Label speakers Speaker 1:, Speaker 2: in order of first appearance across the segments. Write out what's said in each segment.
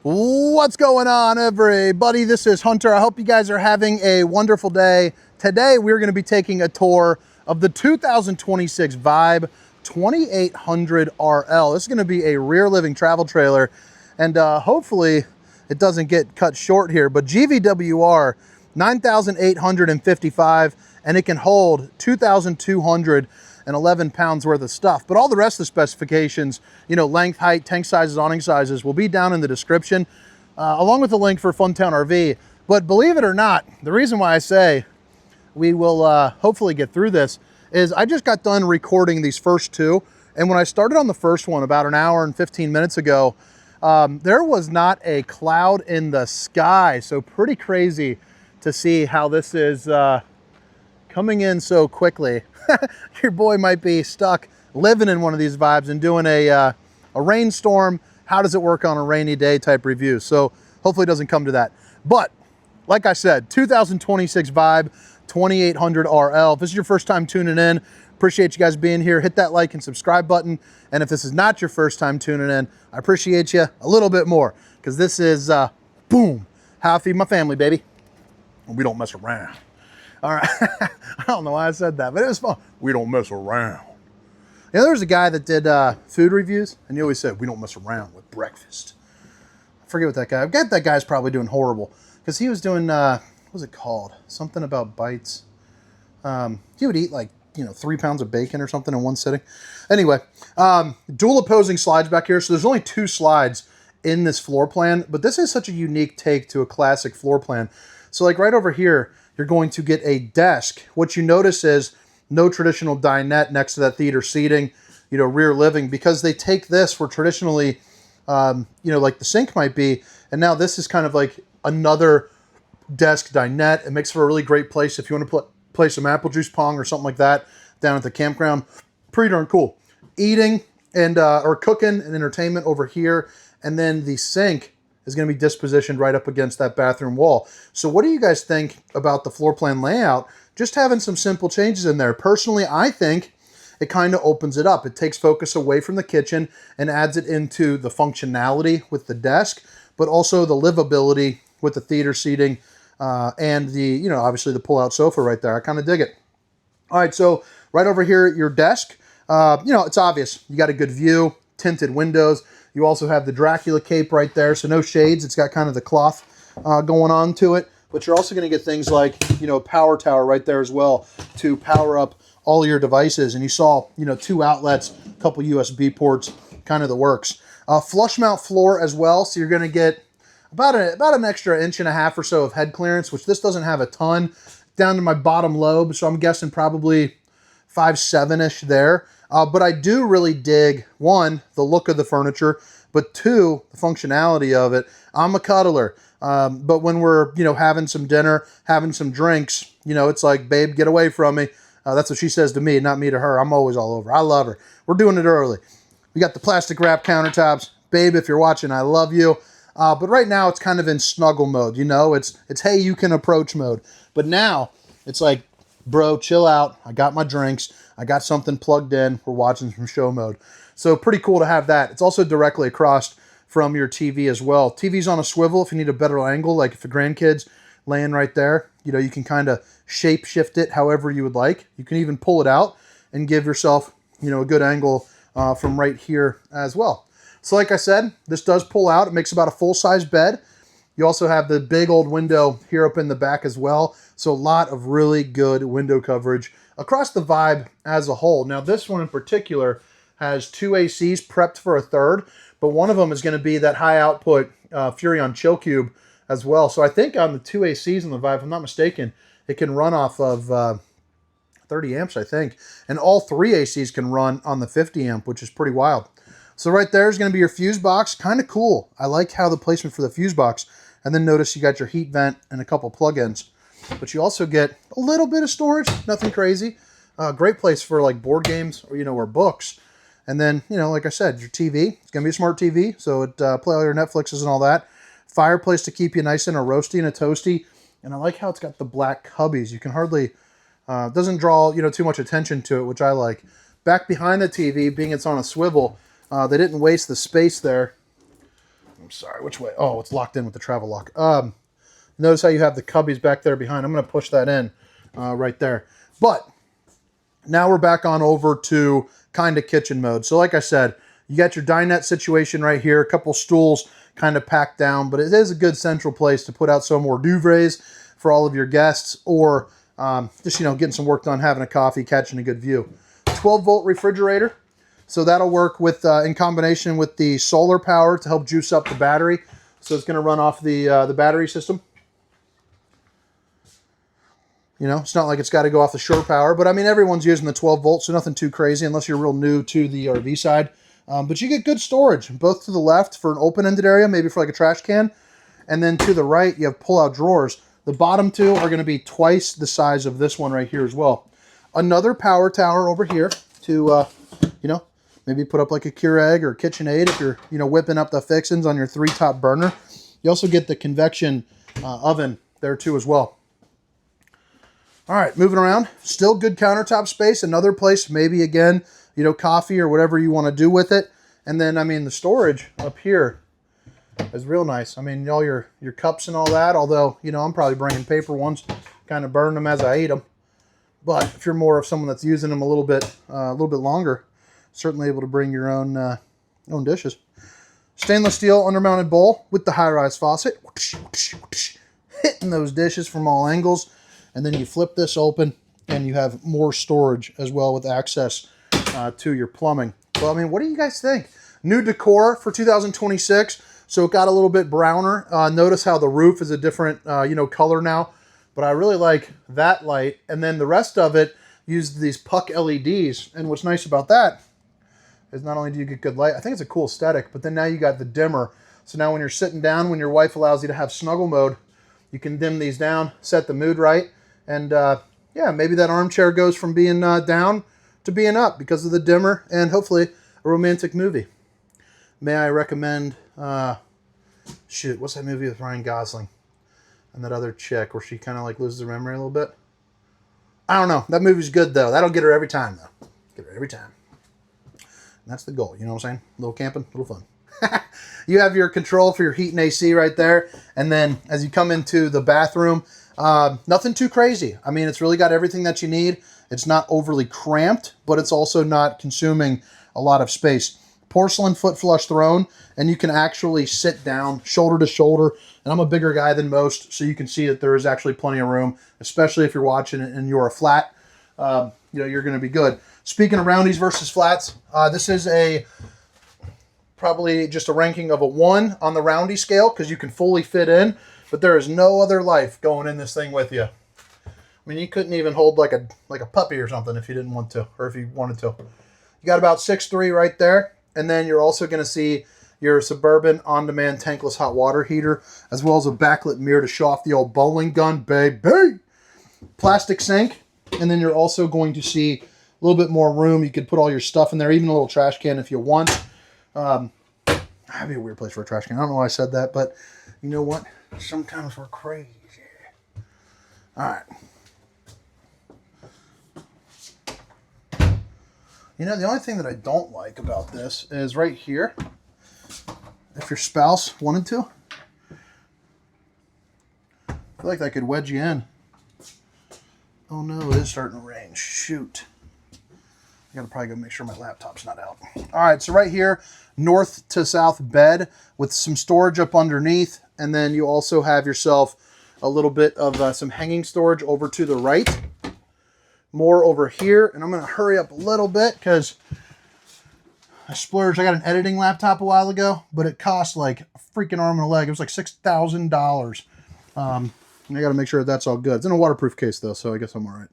Speaker 1: What's going on, everybody? This is Hunter. I hope you guys are having a wonderful day. Today we're going to be taking a tour of the 2026 Vibe 2800 RL. This is going to be a rear living travel trailer, and hopefully it doesn't get cut short here, but GVWR 9,855, and it can hold 2,211 pounds worth of stuff. But all the rest of the specifications, you know, length, height, tank sizes, awning sizes, will be down in the description, along with the link for Funtown RV. But believe it or not, the reason why I say we will hopefully get through this is I just got done recording these first two, and when I started on the first one about an hour and 15 minutes ago, there was not a cloud in the sky. So pretty crazy to see how this is coming in so quickly. Your boy might be stuck living in one of these vibes and doing a rainstorm, how does it work on a rainy day type review. So hopefully it doesn't come to that. But like I said, 2026 Vibe 2800 RL. If this is your first time tuning in, appreciate you guys being here. Hit that like and subscribe button. And if this is not your first time tuning in, I appreciate you a little bit more, because this is boom, how I feed my family, baby. We don't mess around. All right. I don't know why I said that, but it was fun. We don't mess around. You know, there was a guy that did food reviews, and he always said, we don't mess around with breakfast. I forget what that guy, I bet that guy's probably doing horrible, because he was doing, what was it called? Something about bites. He would eat like, 3 pounds of bacon or something in one sitting. Anyway, dual opposing slides back here. So there's only 2 slides in this floor plan, but this is such a unique take to a classic floor plan. So like right over here, you're going to get a desk. What you notice is no traditional dinette next to that theater seating, rear living, because they take this where traditionally, like the sink might be, and now this is kind of like another desk dinette. It makes for a really great place if you want to play some apple juice pong or something like that down at the campground. Pretty darn cool. Eating and or cooking and entertainment over here, and then the sink is going to be dispositioned right up against that bathroom wall. So what do you guys think about the floor plan layout? Just having some simple changes in there. Personally, I think it kind of opens it up. It takes focus away from the kitchen and adds it into the functionality with the desk, but also the livability with the theater seating and the, obviously the pull-out sofa right there. I kind of dig it. All right, so right over here at your desk, it's obvious. You got a good view, tinted windows. You also have the Dracula cape right there, so no shades. It's got kind of the cloth going on to it, but you're also going to get things like, power tower right there as well to power up all your devices. And you saw, 2 outlets, a couple USB ports, kind of the works. Flush mount floor as well, so you're going to get about an extra 1.5 inches or so of head clearance, which this doesn't have a ton, down to my bottom lobe, so I'm guessing probably 5'7"-ish there. But I do really dig, 1, the look of the furniture, but 2, the functionality of it. I'm a cuddler, but when we're, having some dinner, having some drinks, it's like, babe, get away from me. That's what she says to me, not me to her. I'm always all over. I love her. We're doing it early. We got the plastic wrap countertops. Babe, if you're watching, I love you. But right now it's kind of in snuggle mode, it's hey, you can approach mode. But now it's like, bro, chill out. I got my drinks. I got something plugged in. We're watching some show mode. So pretty cool to have that. It's also directly across from your TV as well. TV's on a swivel if you need a better angle, like if the grandkids laying right there, you can kind of shape shift it however you would like. You can even pull it out and give yourself, a good angle from right here as well. So like I said, this does pull out. It makes about a full-size bed. You also have the big old window here up in the back as well. So a lot of really good window coverage across the Vibe as a whole. Now this one in particular has 2 ACs prepped for a third, but one of them is going to be that high output Furrion chill cube as well. So I think on the 2 ACs in the Vibe, if I'm not mistaken, it can run off of 30 amps, I think. And all 3 ACs can run on the 50 amp, which is pretty wild. So right there is going to be your fuse box. Kind of cool. I like how the placement for the fuse box. And then notice you got your heat vent and a couple plug-ins. But you also get a little bit of storage. Nothing crazy. Great place for like board games or, or books. And then, like I said, your TV. It's going to be a smart TV. So it play all your Netflixes and all that. Fireplace to keep you nice and a roasty and a toasty. And I like how it's got the black cubbies. You can hardly, doesn't draw, too much attention to it, which I like. Back behind the TV, being it's on a swivel, they didn't waste the space there. I'm sorry, which way? Oh, it's locked in with the travel lock. Notice how you have the cubbies back there behind. I'm going to push that in right there. But now we're back on over to kind of kitchen mode. So like I said, you got your dinette situation right here, a couple stools kind of packed down, but it is a good central place to put out some more duvets for all of your guests, or just, you know, getting some work done, having a coffee, catching a good view. 12-volt refrigerator. So that'll work with in combination with the solar power to help juice up the battery. So it's going to run off the battery system. You know, it's not like it's got to go off the shore power, but I mean, everyone's using the 12 volts, so nothing too crazy unless you're real new to the RV side. But you get good storage, both to the left for an open-ended area, maybe for like a trash can, and then to the right, you have pull-out drawers. The bottom two are going to be twice the size of this one right here as well. Another power tower over here to, you know, maybe put up like a Keurig or KitchenAid if you're, you know, whipping up the fixings on your 3-top burner. You also get the convection oven there too as well. All right, moving around. Still good countertop space. Another place, maybe again, you know, coffee or whatever you want to do with it. And then, I mean, the storage up here is real nice. I mean, all your cups and all that, although, you know, I'm probably bringing paper ones, kind of burn them as I eat them. But if you're more of someone that's using them a little bit longer, certainly able to bring your own dishes. Stainless steel undermounted bowl with the high-rise faucet. Hitting those dishes from all angles. And then you flip this open and you have more storage as well with access to your plumbing. Well, I mean, what do you guys think? New decor for 2026. So it got a little bit browner. Notice how the roof is a different, you know, color now. But I really like that light. And then the rest of it used these puck LEDs. And what's nice about that is not only do you get good light, I think it's a cool aesthetic, but then now you got the dimmer. So now when you're sitting down, when your wife allows you to have snuggle mode, you can dim these down, set the mood right. And yeah, maybe that armchair goes from being down to being up because of the dimmer, and hopefully a romantic movie. May I recommend, shoot, what's that movie with Ryan Gosling and that other chick where she kind of like loses her memory a little bit? I don't know. That movie's good though. That'll get her every time though. Get her every time. And that's the goal. You know what I'm saying? A little camping, a little fun. You have your control for your heat and AC right there. And then as you come into the bathroom, nothing too crazy. I mean, it's really got everything that you need. It's not overly cramped, but it's also not consuming a lot of space. Porcelain foot flush throne, and you can actually sit down shoulder to shoulder. And I'm a bigger guy than most, so you can see that there is actually plenty of room, especially if you're watching it and you're a flat. You know, you're going to be good. Speaking of roundies versus flats, this is probably just a ranking of a 1 on the roundy scale because you can fully fit in. But there is no other life going in this thing with you. I mean, you couldn't even hold like a puppy or something if you didn't want to, or if you wanted to. You got about 6'3" right there. And then you're also going to see your Suburban on-demand tankless hot water heater, as well as a backlit mirror to show off the old bowling gun, baby. Plastic sink. And then you're also going to see a little bit more room. You could put all your stuff in there, even a little trash can if you want. That'd be a weird place for a trash can. I don't know why I said that, but you know what? Sometimes we're crazy. All right. You know, the only thing that I don't like about this is right here. If your spouse wanted to, I feel like that could wedge you in. Oh no, it is starting to rain. Shoot. I gotta probably go make sure my laptop's not out. All right, so right here, north to south bed with some storage up underneath. And then you also have yourself a little bit of some hanging storage over to the right. More over here. And I'm going to hurry up a little bit because I splurged. I got an editing laptop a while ago, but it cost like a freaking arm and a leg. It was like $6,000. I got to make sure that's all good. It's in a waterproof case though, so I guess I'm all right.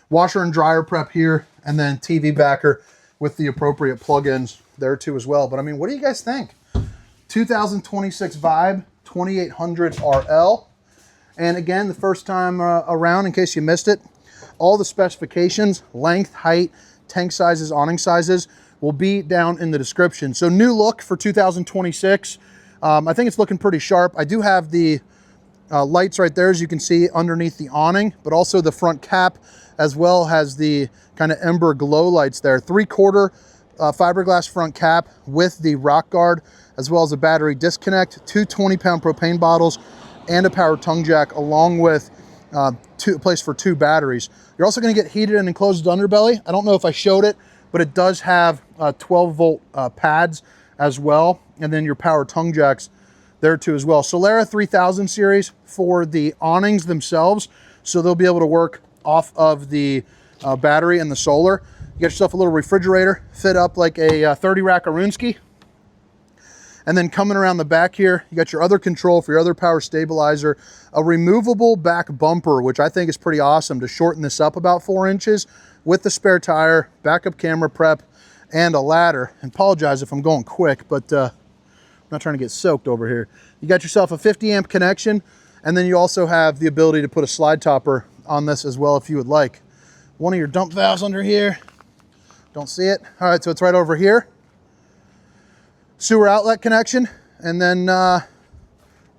Speaker 1: Washer and dryer prep here, and then TV backer with the appropriate plugins there too as well. But I mean, what do you guys think? 2026 vibe. 2800 RL. And again, the first time around, in case you missed it, all the specifications, length, height, tank sizes, awning sizes will be down in the description. So new look for 2026. I think it's looking pretty sharp. I do have the lights right there, as you can see, underneath the awning, but also the front cap, as well as the kind of ember glow lights there. 3/4 fiberglass front cap with the rock guard, as well as a battery disconnect, 2 20-pound propane bottles, and a power tongue jack, along with a place for 2 batteries. You're also going to get heated and enclosed underbelly. I don't know if I showed it, but it does have 12-volt pads as well, and then your power tongue jacks there too as well. Solera 3000 series for the awnings themselves, so they'll be able to work off of the battery and the solar. You get yourself a little refrigerator, fit up like a 30 rack Arunski. And then coming around the back here, you got your other control for your other power stabilizer, a removable back bumper, which I think is pretty awesome to shorten this up about 4 inches, with the spare tire, backup camera prep, and a ladder. And apologize if I'm going quick, but I'm not trying to get soaked over here. You got yourself a 50 amp connection, and then you also have the ability to put a slide topper on this as well if you would like. One of your dump valves under here. Don't see it. All right, so it's right over here. Sewer outlet connection, and then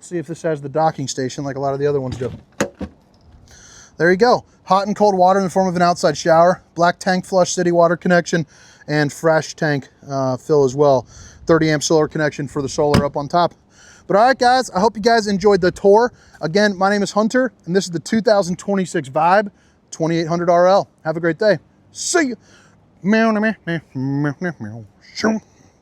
Speaker 1: see if this has the docking station like a lot of the other ones do. There you go. Hot and cold water in the form of an outside shower, black tank flush city water connection, and fresh tank fill as well. 30 amp solar connection for the solar up on top. But all right, guys, I hope you guys enjoyed the tour. Again, my name is Hunter, and this is the 2026 Vibe 2800 RL. Have a great day. See you.